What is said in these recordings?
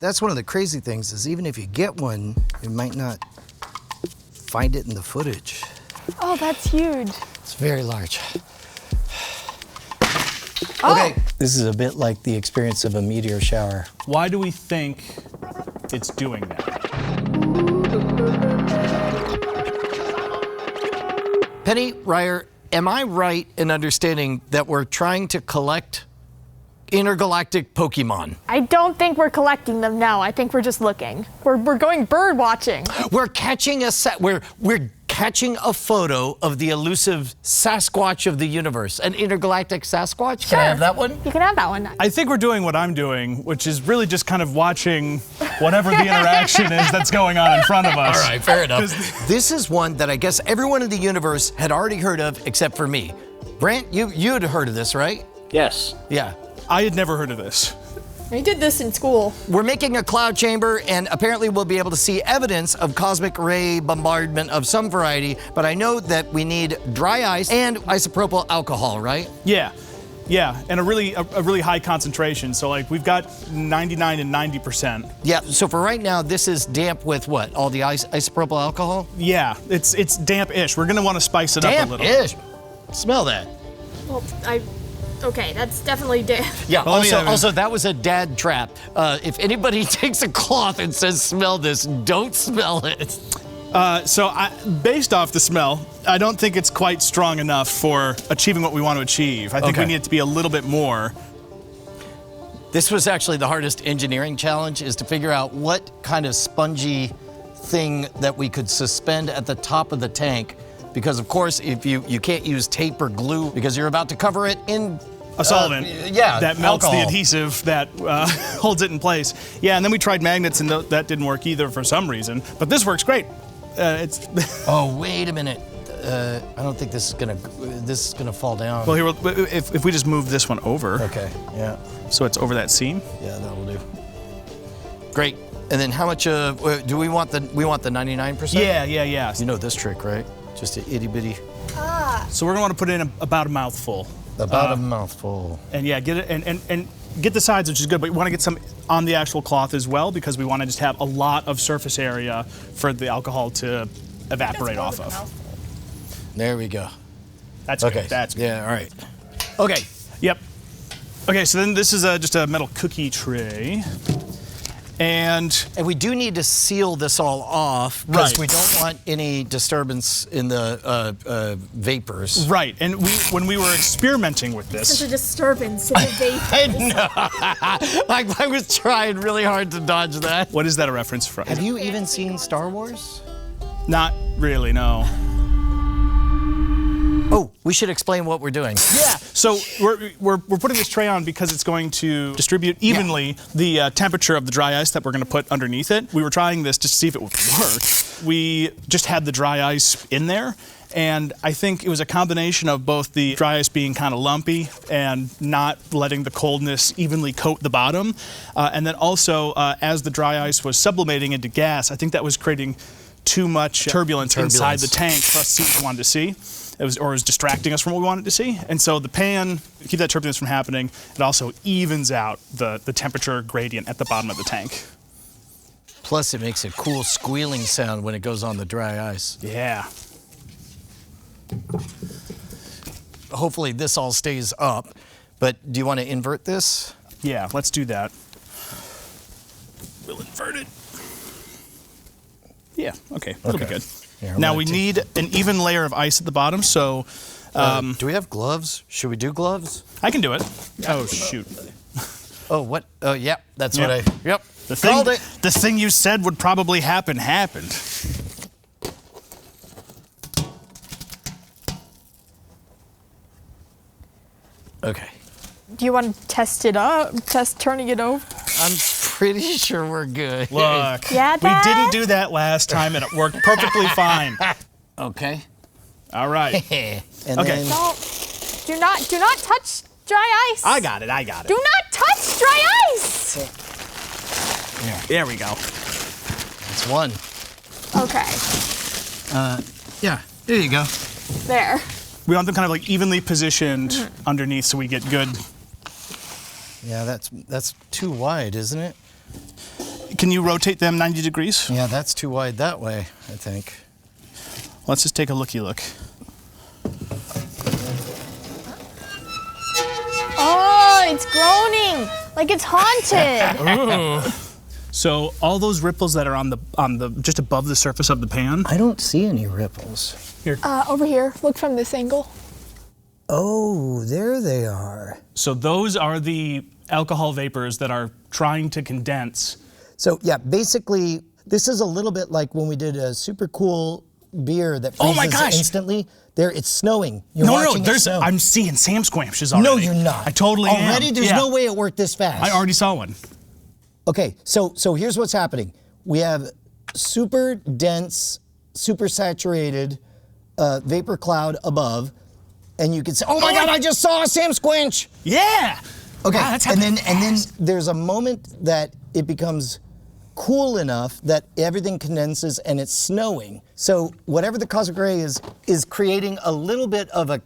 That's one of the crazy things is even if you get one, you might not find it in the footage. Oh, that's huge. It's very large. Oh. Okay, this is a bit like the experience of a meteor shower. Why do we think it's doing that? Penny, Ryer, am I right in understanding that we're trying to collect intergalactic Pokemon? I don't think we're collecting them, no. I think we're just looking. We're going bird watching. We're catching we're catching a photo of the elusive Sasquatch of the universe. An intergalactic Sasquatch? Sure. Can I have that one? You can have that one. I think we're doing what I'm doing, which is really just kind of watching whatever the interaction is that's going on in front of us. All right, fair enough. This is one that I guess everyone in the universe had already heard of except for me. Brandt, you had heard of this, right? Yes. Yeah. I had never heard of this. We did this in school. We're making a cloud chamber, and apparently we'll be able to see evidence of cosmic ray bombardment of some variety, but I know that we need dry ice and isopropyl alcohol, right? Yeah, and a really high concentration. So like we've got 99 and 90%. Yeah, so for right now, this is damp with what? All the isopropyl alcohol? Yeah, it's damp-ish. We're gonna want to spice it up a little. Damp-ish. Smell that. Well, okay, that's definitely damp. Yeah, Well, also that was a dad trap. If anybody takes a cloth and says, smell this, don't smell it. Based off the smell, I don't think it's quite strong enough for achieving what we want to achieve. I think we need it to be a little bit more. This was actually the hardest engineering challenge, is to figure out what kind of spongy thing that we could suspend at the top of the tank. Because of course, if you can't use tape or glue because you're about to cover it in a solvent that melts alcohol. the adhesive that holds it in place. Yeah, and then we tried magnets and that didn't work either for some reason. But this works great. Oh, wait a minute. I don't think this is gonna fall down. Well, here, if we just move this one over. Okay. Yeah. So it's over that seam. Yeah, that'll do. Great. And then how much? Do we want the 99%? Yeah. You know this trick, right? Just an itty bitty. So we're gonna want to put in about a mouthful. About a mouthful. And yeah, get it and get the sides, which is good, but we want to get some on the actual cloth as well because we want to just have a lot of surface area for the alcohol to evaporate off of. There we go. That's okay. Good. That's good. Yeah. All right. Okay. Yep. Okay. So then this is just a metal cookie tray. And we do need to seal this all off because we don't want any disturbance in the vapors. Right, and when we were experimenting with this, there's a disturbance in the vapors. I know. I was trying really hard to dodge that. What is that a reference from? Have you even seen Star Wars? Not really, no. Oh, we should explain what we're doing. Yeah, so we're putting this tray on because it's going to distribute evenly the temperature of the dry ice that we're going to put underneath it. We were trying this to see if it would work. We just had the dry ice in there, and I think it was a combination of both the dry ice being kind of lumpy and not letting the coldness evenly coat the bottom, and then also as the dry ice was sublimating into gas, I think that was creating too much turbulence inside the tank for us to see what we wanted to see. It was distracting us from what we wanted to see. And so the pan, to keep that turbulence from happening, it also evens out the temperature gradient at the bottom of the tank. Plus it makes a cool squealing sound when it goes on the dry ice. Yeah. Hopefully this all stays up, but do you want to invert this? Yeah, let's do that. We'll invert it. Yeah, okay, that'll be good. Here, now we need an even layer of ice at the bottom, so... do we have gloves? Should we do gloves? I can do it. Oh, shoot. Oh, what? Oh, yeah, that's what I... Yep, called it. The thing you said would probably happen happened. Okay. Do you want to test it up? Test turning it over? I'm pretty sure we're good. Look, yeah, we didn't do that last time and it worked perfectly fine. Okay. All right. And okay. Then... Do not touch dry ice. I got it. Do not touch dry ice. There we go. That's one. Okay. Yeah, there you go. There. We want them kind of like evenly positioned underneath so we get good. Yeah, that's too wide, isn't it? Can you rotate them 90 degrees? Yeah, that's too wide that way, I think. Let's just take a looky-look. Oh, it's groaning like it's haunted. So all those ripples that are on the just above the surface of the pan. I don't see any ripples. Over here, look from this angle. Oh, there they are. So those are the alcohol vapors that are trying to condense. So yeah, basically, this is a little bit like when we did a super cool beer that freezes Oh my gosh. instantly. There, it's snowing. You're No, watching it snow. I'm seeing Sam squamches already. No, you're not. I totally am. Already? There's Yeah. no way it worked this fast. I already saw one. Okay, so here's what's happening. We have super dense, super saturated vapor cloud above, and you can say, "Oh my God, I just saw a Sam Squinch!" Yeah. Okay, Wow, that's and then happening there's a moment that it becomes cool enough that everything condenses and it's snowing. So whatever the cosmic ray is creating a little bit of a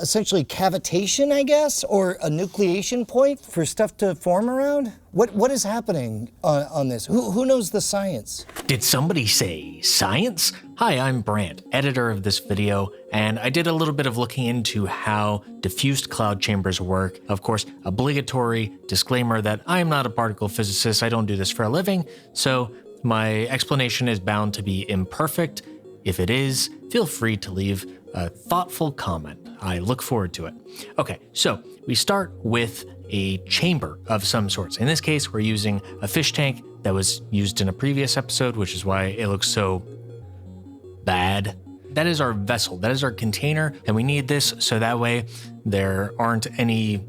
essentially cavitation, I guess, or a nucleation point for stuff to form around. What is happening on this? Who knows the science? Did somebody say science? Hi, I'm Brandt, editor of this video, and I did a little bit of looking into how diffused cloud chambers work. Of course, obligatory disclaimer that I am not a particle physicist, I don't do this for a living, so my explanation is bound to be imperfect. If it is, feel free to leave a thoughtful comment. I look forward to it. Okay, so we start with a chamber of some sorts. In this case, we're using a fish tank that was used in a previous episode, which is why it looks so bad. That is our vessel, that is our container, and we need this so that way there aren't any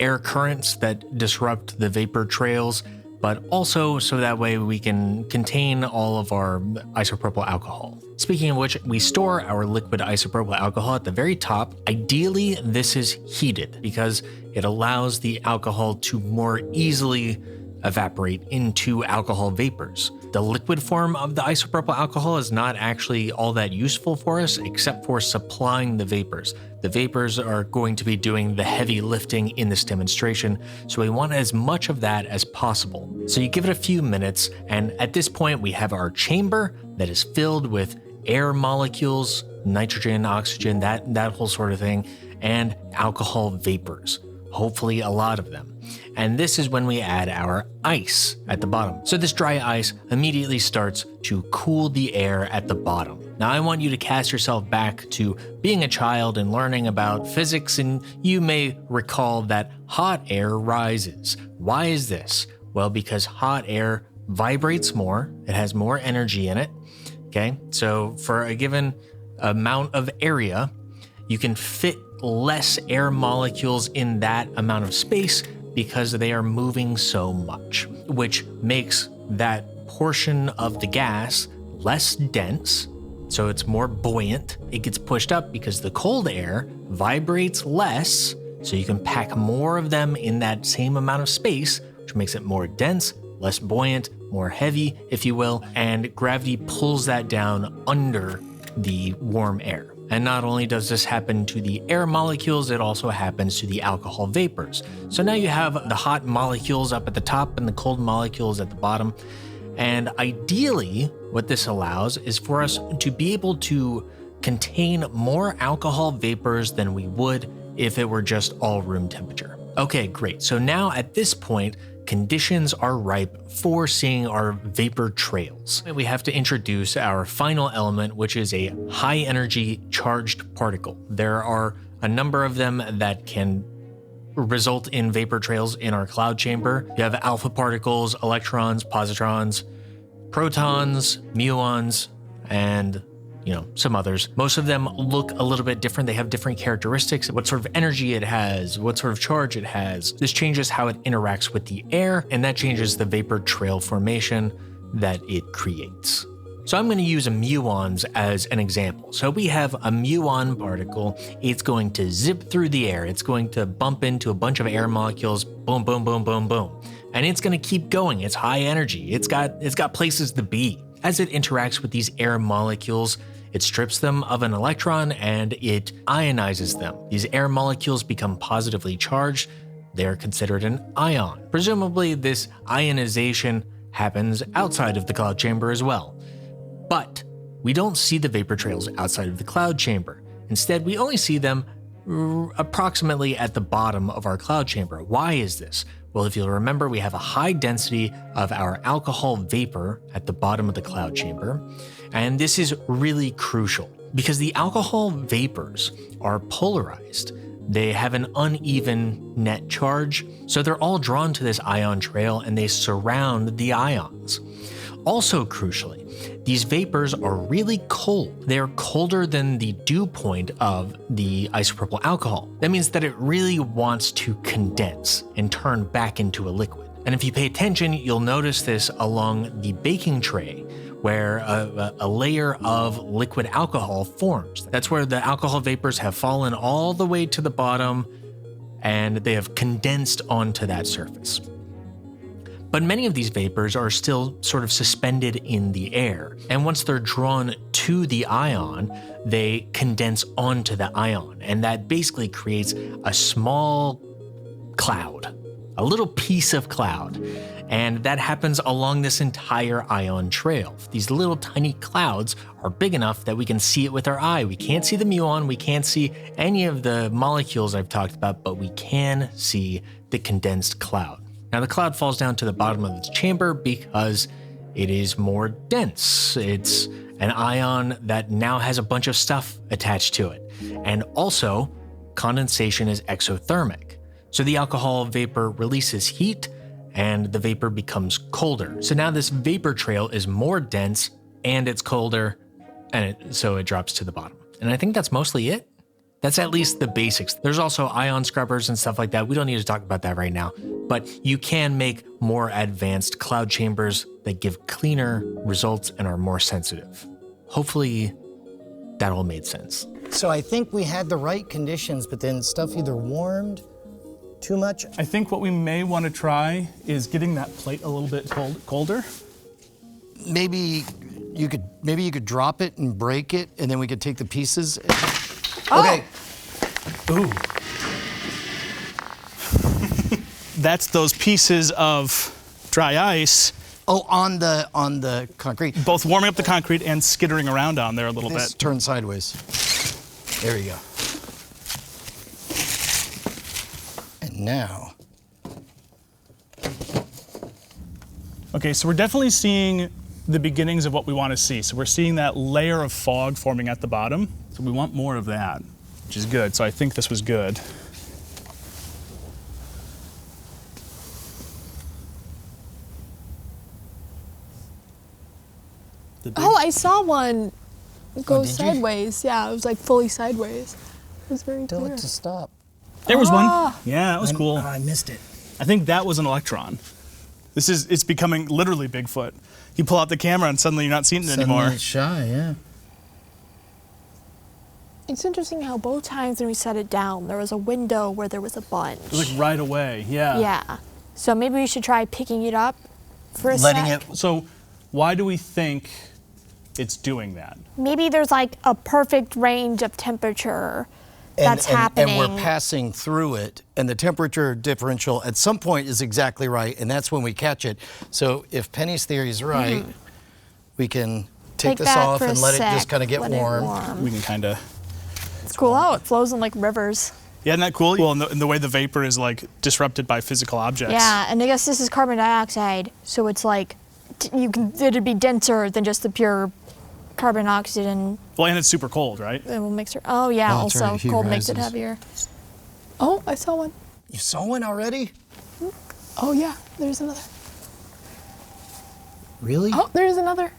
air currents that disrupt the vapor trails, but also so that way we can contain all of our isopropyl alcohol. Speaking of which, we store our liquid isopropyl alcohol at the very top. Ideally, this is heated because it allows the alcohol to more easily evaporate into alcohol vapors. The liquid form of the isopropyl alcohol is not actually all that useful for us except for supplying the vapors. The vapors are going to be doing the heavy lifting in this demonstration, so we want as much of that as possible. So you give it a few minutes, and at this point we have our chamber that is filled with air molecules, nitrogen, oxygen, that whole sort of thing, and alcohol vapors, hopefully a lot of them. And this is when we add our ice at the bottom. So this dry ice immediately starts to cool the air at the bottom. Now I want you to cast yourself back to being a child and learning about physics, and you may recall that hot air rises. Why is this? Well, because hot air vibrates more, it has more energy in it. Okay, so for a given amount of area, you can fit less air molecules in that amount of space because they are moving so much, which makes that portion of the gas less dense, so it's more buoyant. It gets pushed up because the cold air vibrates less, so you can pack more of them in that same amount of space, which makes it more dense, less buoyant, more heavy, if you will, and gravity pulls that down under the warm air. And not only does this happen to the air molecules, it also happens to the alcohol vapors. So now you have the hot molecules up at the top and the cold molecules at the bottom. And ideally, what this allows is for us to be able to contain more alcohol vapors than we would if it were just all room temperature. Okay, great. So now at this point, conditions are ripe for seeing our vapor trails. We have to introduce our final element, which is a high energy charged particle. There are a number of them that can result in vapor trails in our cloud chamber. You have alpha particles, electrons, positrons, protons, muons, and some others. Most of them look a little bit different. They have different characteristics, what sort of energy it has, what sort of charge it has. This changes how it interacts with the air, and that changes the vapor trail formation that it creates. So I'm going to use a muons as an example. So we have a muon particle. It's going to zip through the air. It's going to bump into a bunch of air molecules, boom, boom, boom, boom, boom. And it's going to keep going. It's high energy. It's got places to be. As it interacts with these air molecules, it strips them of an electron and it ionizes them. These air molecules become positively charged. They're considered an ion. Presumably, this ionization happens outside of the cloud chamber as well. But we don't see the vapor trails outside of the cloud chamber. Instead, we only see them approximately at the bottom of our cloud chamber. Why is this? Well, if you'll remember, we have a high density of our alcohol vapor at the bottom of the cloud chamber. And this is really crucial because the alcohol vapors are polarized. They have an uneven net charge, so they're all drawn to this ion trail and they surround the ions. Also crucially, these vapors are really cold. They're colder than the dew point of the isopropyl alcohol. That means that it really wants to condense and turn back into a liquid. And if you pay attention, you'll notice this along the baking tray, where a layer of liquid alcohol forms. That's where the alcohol vapors have fallen all the way to the bottom and they have condensed onto that surface. But many of these vapors are still sort of suspended in the air. And once they're drawn to the ion, they condense onto the ion. And that basically creates a small cloud, a little piece of cloud. And that happens along this entire ion trail. These little tiny clouds are big enough that we can see it with our eye. We can't see the muon, we can't see any of the molecules I've talked about, but we can see the condensed cloud. Now the cloud falls down to the bottom of the chamber because it is more dense. It's an ion that now has a bunch of stuff attached to it. And also, condensation is exothermic. So the alcohol vapor releases heat and the vapor becomes colder. So now this vapor trail is more dense and it's colder, and so it drops to the bottom. And I think that's mostly it. That's at least the basics. There's also ion scrubbers and stuff like that. We don't need to talk about that right now, but you can make more advanced cloud chambers that give cleaner results and are more sensitive. Hopefully that all made sense. So I think we had the right conditions, but then stuff either warmed too much. I think what we may want to try is getting that plate a little bit colder. Maybe you could drop it and break it, and then we could take the pieces. Oh. Okay. Ooh. That's those pieces of dry ice. Oh, on the concrete. Both warming up the concrete and skittering around on there a little bit. Turn sideways. There you go. And now. Okay, so we're definitely seeing the beginnings of what we want to see. So we're seeing that layer of fog forming at the bottom. So we want more of that, which is good. So I think this was good. Oh, I saw one go did you? sideways. Yeah, it was like fully sideways. It was very Tell clear. it to stop. There was one. Ah. Yeah, that was cool. I missed it. I think that was an electron. It's becoming literally Bigfoot. You pull out the camera and suddenly you're not seeing it anymore. It's shy, yeah. It's interesting how both times when we set it down, there was a window where there was a bunch. It was like right away, yeah. Yeah. So maybe we should try picking it up for a Letting sec. it. So why do we think it's doing that? Maybe there's like a perfect range of temperature that's happening. And we're passing through it, and the temperature differential at some point is exactly right, and that's when we catch it. So if Penny's theory is right, we can take this that off for a and let it sec, just kind of get let it warm. We can kind of. It's cool. Oh, it flows in like rivers. Yeah, isn't that cool? Well, in the way the vapor is like disrupted by physical objects. Yeah, and I guess this is carbon dioxide, so it's like it'd be denser than just the pure carbon oxygen. Well, and it's super cold, right? It will mix it. Oh yeah, Oh, that's also right, heat cold makes it rises. heavier. Oh, I saw one. You saw one already? Oh yeah, there's another. Really? Oh, there's another.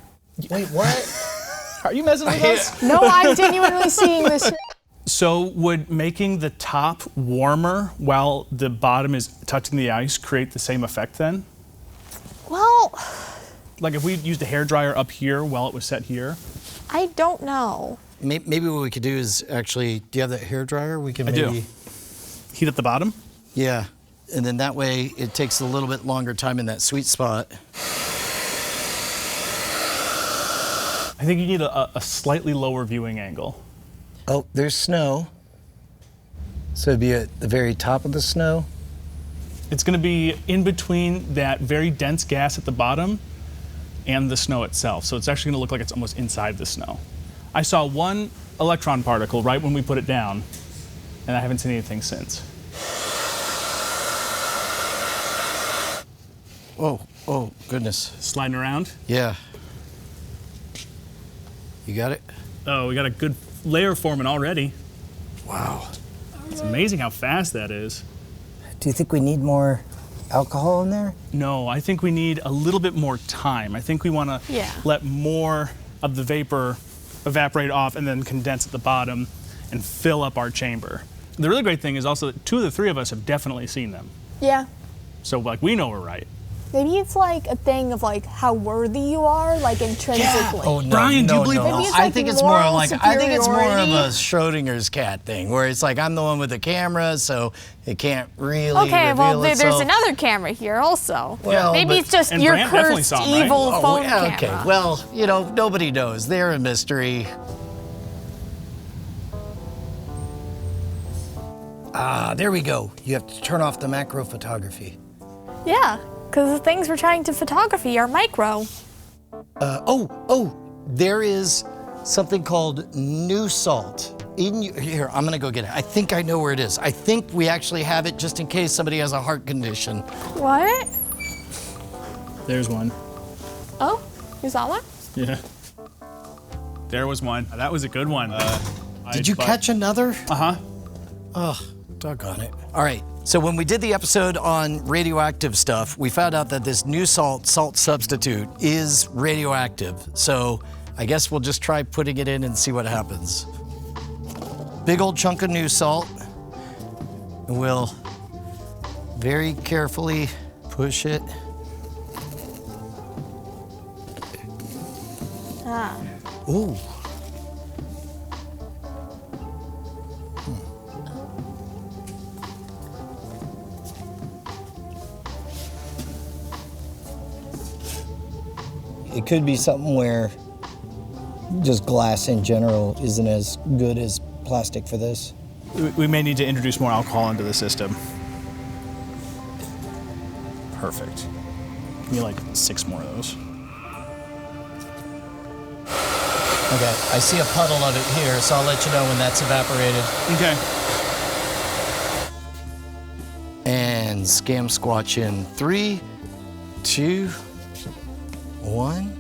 Wait, what? Are you messing with us? No, I'm genuinely seeing this. So would making the top warmer while the bottom is touching the ice create the same effect then? Well, Like if we used a hairdryer up here while it was set here? I don't know. Maybe what we could do is actually, do you have that hairdryer? We can I maybe. do. Heat at the bottom? Yeah. And then that way it takes a little bit longer time in that sweet spot. I think you need a slightly lower viewing angle. Oh, there's snow. So it'd be at the very top of the snow. It's going to be in between that very dense gas at the bottom and the snow itself. So it's actually going to look like it's almost inside the snow. I saw one electron particle right when we put it down, and I haven't seen anything since. Oh, goodness. Sliding around. Yeah. You got it? Oh, we got a good layer forming already. Wow. It's amazing how fast that is. Do you think we need more alcohol in there? No, I think we need a little bit more time. I think we want to let more of the vapor evaporate off and then condense at the bottom and fill up our chamber. The really great thing is also that 2 of the 3 of us have definitely seen them. Yeah. So like we know we're right. Maybe it's like a thing of like how worthy you are, like intrinsically. Oh no, Brian, do you believe Maybe it's I like think it's more moral like I think it's more of superiority. a Schrodinger's cat thing, where it's like I'm the one with the camera, so it can't really Okay, reveal well, itself. there's another camera here also. Well, Maybe but- it's just And your Brandt definitely cursed saw 'em, right? evil phone yeah, okay. camera. Well, you know, nobody knows. They're a mystery. Ah, there we go. You have to turn off the macro photography. Yeah, because the things we're trying to photography are micro. There is something called new salt. Here, I'm gonna go get it. I think I know where it is. I think we actually have it just in case somebody has a heart condition. What? There's one. Oh, you saw one? Yeah. There was one. That was a good one. Did you catch another? Uh-huh. Oh, doggone it. All right, so when we did the episode on radioactive stuff, we found out that this new salt substitute is radioactive. So I guess we'll just try putting it in and see what happens. Big old chunk of new salt. And we'll very carefully push it. Ah. Ooh. It could be something where just glass in general isn't as good as plastic for this. We may need to introduce more alcohol into the system. Perfect. Give me like 6 more of those. Okay, I see a puddle of it here, so I'll let you know when that's evaporated. Okay. And scam squatch in 3, 2, 1.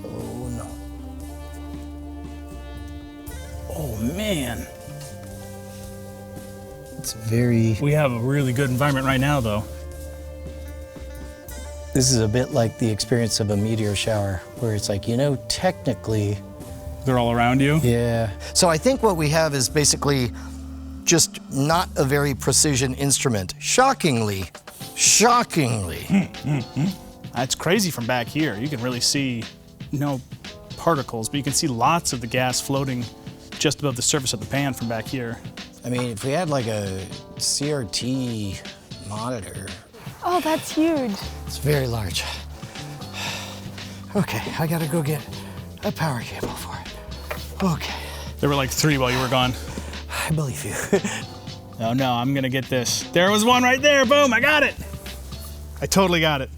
Oh no. Oh man. It's very... We have a really good environment right now though. This is a bit like the experience of a meteor shower, where it's like, you know, technically, They're all around you? yeah. So I think what we have is basically just not a very precision instrument. Shockingly. That's crazy from back here. You can really see no particles, but you can see lots of the gas floating just above the surface of the pan from back here. I mean, if we had like a CRT monitor, Oh, that's huge. it's very large. Okay, I gotta go get a power cable for it. Okay, There were like 3 while you were gone. I believe you. Oh no, I'm gonna get this. There was one right there, boom, I got it. I totally got it.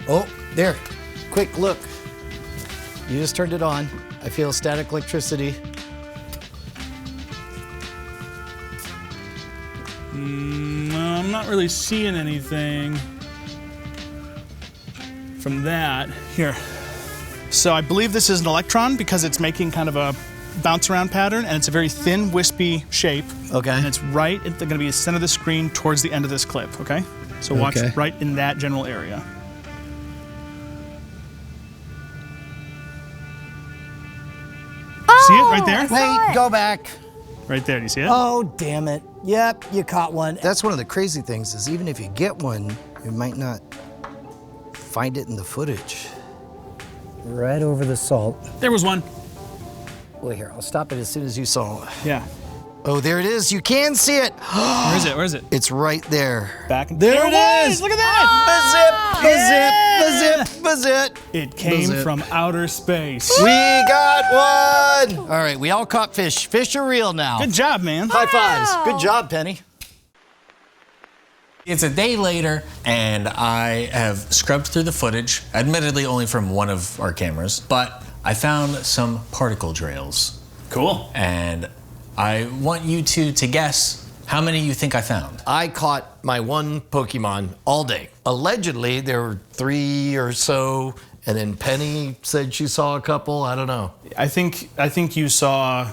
Oh, there. Quick, look. You just turned it on. I feel static electricity. No, I'm not really seeing anything from that. Here. So I believe this is an electron because it's making kind of a bounce around pattern and it's a very thin, wispy shape. Okay. And it's right at the, gonna be the center of the screen towards the end of this clip, okay? So watch Okay. right in that general area. See it right there? Wait, go back. Right there, do you see it? Oh, damn it. Yep, you caught one. That's one of the crazy things is even if you get one, you might not find it in the footage. Right over the salt. There was one. Well, here, I'll stop it as soon as you saw it. Yeah. Oh, there it is. You can see it. Where is it? Where is it? It's right there. Back. There it is. Look at that. Bazip. It came from outer space. We got one. All right, we all caught fish. Fish are real now. Good job, man. High fives. Good job, Penny. It's a day later, and I have scrubbed through the footage, admittedly only from one of our cameras, but I found some particle trails. Cool. And I want you two to guess how many you think I found. I caught my one Pokemon all day. Allegedly, there were 3 or so, and then Penny said she saw a couple. I don't know. I think you saw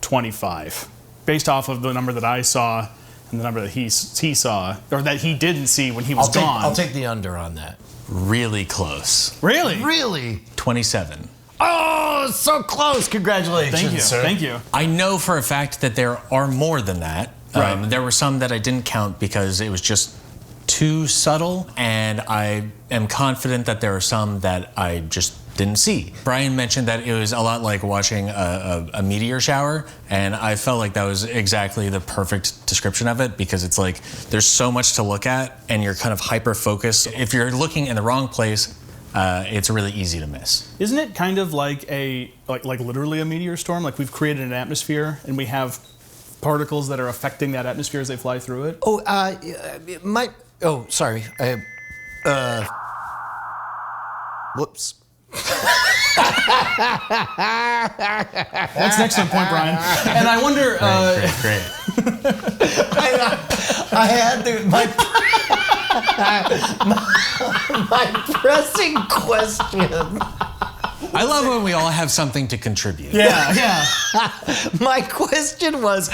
25, based off of the number that I saw and the number that he saw, or that he didn't see when he was gone. I'll take the under on that. Really close. Really? Really? 27. Oh, so close. Congratulations, Thank you. sir. Thank you. I know for a fact that there are more than that. Right. There were some that I didn't count because it was just too subtle, and I am confident that there are some that I just didn't see. Brian mentioned that it was a lot like watching a meteor shower, and I felt like that was exactly the perfect description of it, because it's like there's so much to look at and you're kind of hyper-focused. If you're looking in the wrong place, it's really easy to miss. Isn't it kind of like like literally a meteor storm? Like we've created an atmosphere and we have particles that are affecting that atmosphere as they fly through it? Oh, oh, sorry. Whoops. That's an excellent point, Brian. And I wonder... Great. I had my pressing question. I love when we all have something to contribute. Yeah. My question was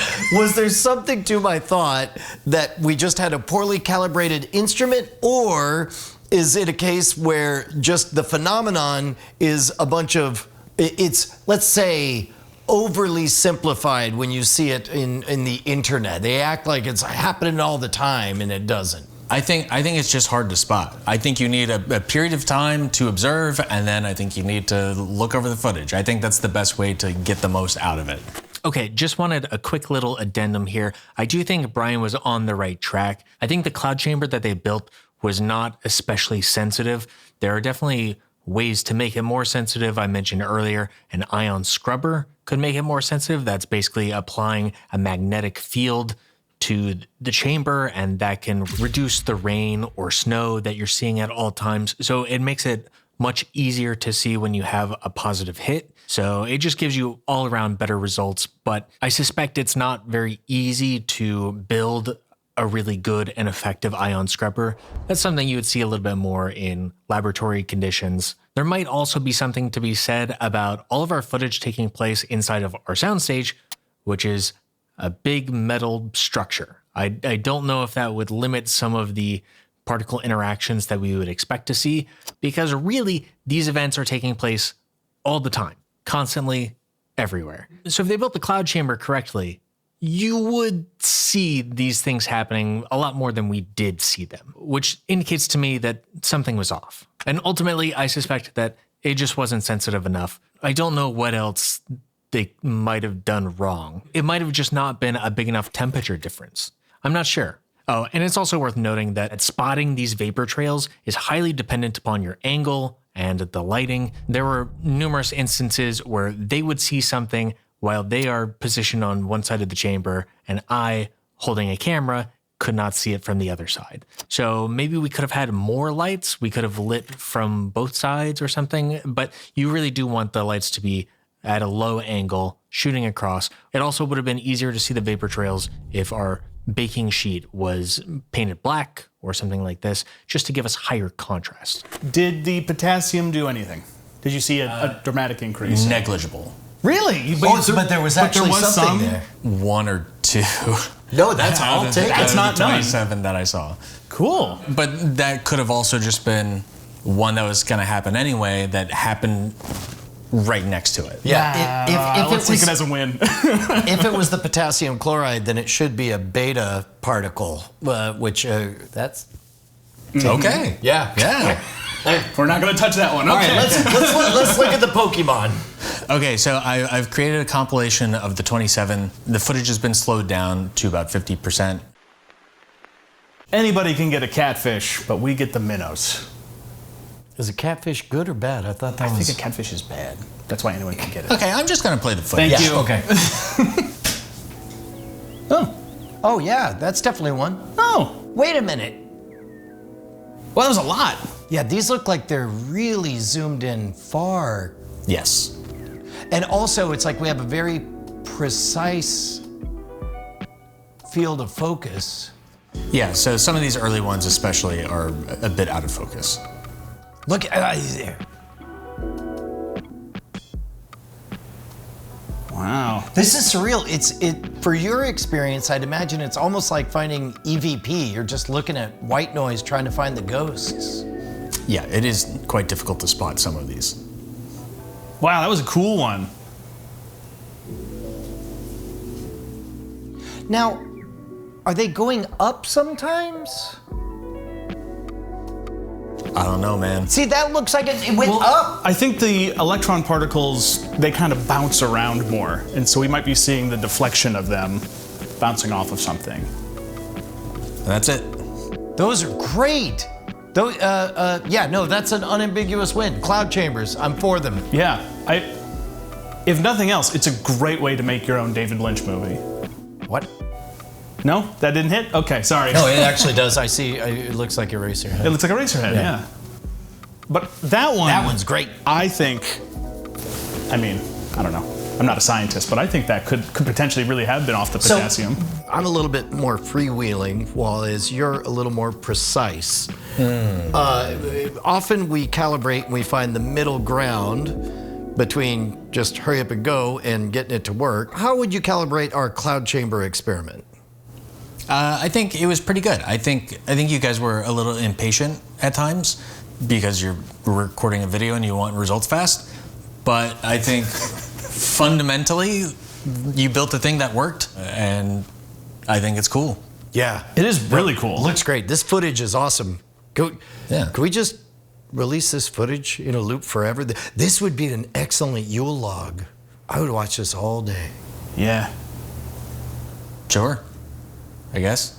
there something to my thought that we just had a poorly calibrated instrument, or is it a case where just the phenomenon is a bunch of, it's, let's say, overly simplified when you see it in the internet? They act like it's happening all the time, and it doesn't. I think it's just hard to spot. I think you need a period of time to observe, and then I think you need to look over the footage. I think that's the best way to get the most out of it. Okay, just wanted a quick little addendum here. I do think Brian was on the right track. I think the cloud chamber that they built was not especially sensitive. There are definitely ways to make it more sensitive. I mentioned earlier an ion scrubber could make it more sensitive. That's basically applying a magnetic field to the chamber, and that can reduce the rain or snow that you're seeing at all times. So it makes it much easier to see when you have a positive hit. So it just gives you all around better results. But I suspect it's not very easy to build a really good and effective ion scrubber. That's something you would see a little bit more in laboratory conditions. There might also be something to be said about all of our footage taking place inside of our soundstage, which is a big metal structure. I don't know if that would limit some of the particle interactions that we would expect to see, because really these events are taking place all the time, constantly, everywhere. So if they built the cloud chamber correctly, you would see these things happening a lot more than we did see them, which indicates to me that something was off. And ultimately, I suspect that it just wasn't sensitive enough. I don't know what else they might have done wrong. It might have just not been a big enough temperature difference. I'm not sure. Oh, and it's also worth noting that spotting these vapor trails is highly dependent upon your angle and the lighting. There were numerous instances where they would see something while they are positioned on one side of the chamber, and I, holding a camera, could not see it from the other side. So maybe we could have had more lights. We could have lit from both sides or something, but you really do want the lights to be at a low angle, shooting across. It also would have been easier to see the vapor trails if our baking sheet was painted black or something like this, just to give us higher contrast. Did the potassium do anything? Did you see a dramatic increase? Negligible. Really? But there was actually something there. 1 or 2. No, that's all. That's not the 27 that I saw. Cool. But that could have also just been one that was going to happen anyway, that happened right next to it. Yeah. If let's take it as a win. If it was the potassium chloride, then it should be a beta particle, which that's okay. Yeah. We're not going to touch that one. All Okay. right, let's look at the Pokemon. Okay, so I've created a compilation of the 27. The footage has been slowed down to about 50%. Anybody can get a catfish, but we get the minnows. Is a catfish good or bad? I thought that I was... think a catfish is bad. That's why anyone can get it. Okay, I'm just gonna play the footage. Thank you. Okay. Oh. Oh, yeah, that's definitely one. Oh. Wait a minute. Well, that was a lot. Yeah, these look like they're really zoomed in far. Yes. And also, it's like we have a very precise field of focus. Yeah, so some of these early ones especially are a bit out of focus. Look at there. Wow. This is surreal. For your experience, I'd imagine it's almost like finding EVP. You're just looking at white noise trying to find the ghosts. Yeah, it is quite difficult to spot some of these. Wow, that was a cool one. Now, are they going up sometimes? I don't know, man. See, that looks like it went up. I think the electron particles, they kind of bounce around more. And so we might be seeing the deflection of them bouncing off of something. And that's it. Those are great. Those, yeah, no, that's an unambiguous win. Cloud chambers, I'm for them. Yeah. If nothing else, it's a great way to make your own David Lynch movie. What? No? That didn't hit? Okay, sorry. No, it actually does. I see. It looks like Eraserhead. It looks like a Eraserhead, yeah. But that one... That one's great. I think... I mean, I don't know. I'm not a scientist, but I think that could potentially really have been off the potassium. So, I'm a little bit more freewheeling, while you're a little more precise. Often we calibrate and we find the middle ground between just hurry up and go and getting it to work. How would you calibrate our cloud chamber experiment? I think it was pretty good. I think you guys were a little impatient at times because you're recording a video and you want results fast. But I think fundamentally you built a thing that worked, and I think it's cool. Yeah. It is really cool. Looks great. This footage is awesome. Yeah. Can we just release this footage in a loop forever? This would be an excellent Yule log. I would watch this all day. Yeah. Sure, I guess.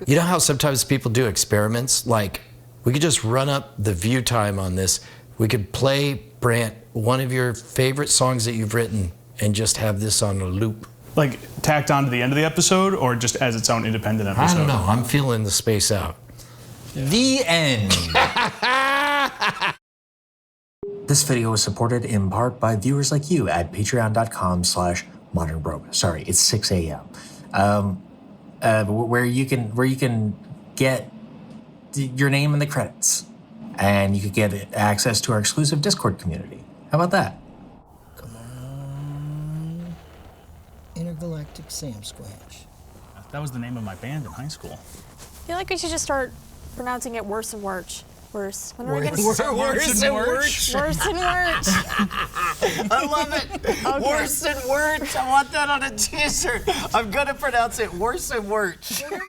You know how sometimes people do experiments? Like, we could just run up the view time on this. We could play, Brandt, one of your favorite songs that you've written and just have this on a loop. Like tacked on to the end of the episode, or just as its own independent episode? I don't know. I'm feeling the space out. The end. This video was supported in part by viewers like you at patreon.com/modernbroke. Sorry, it's 6 a.m. Where you can get your name in the credits, and you could get access to our exclusive Discord community. How about that? Come on. Intergalactic Sasquatch. That was the name of my band in high school. I feel like we should just start pronouncing it worse and worse. Worse. When are we gonna Worse and worse. Worse and worse. I love it. Okay. Worse and worse. I want that on a t-shirt. I'm going to pronounce it worse and worse.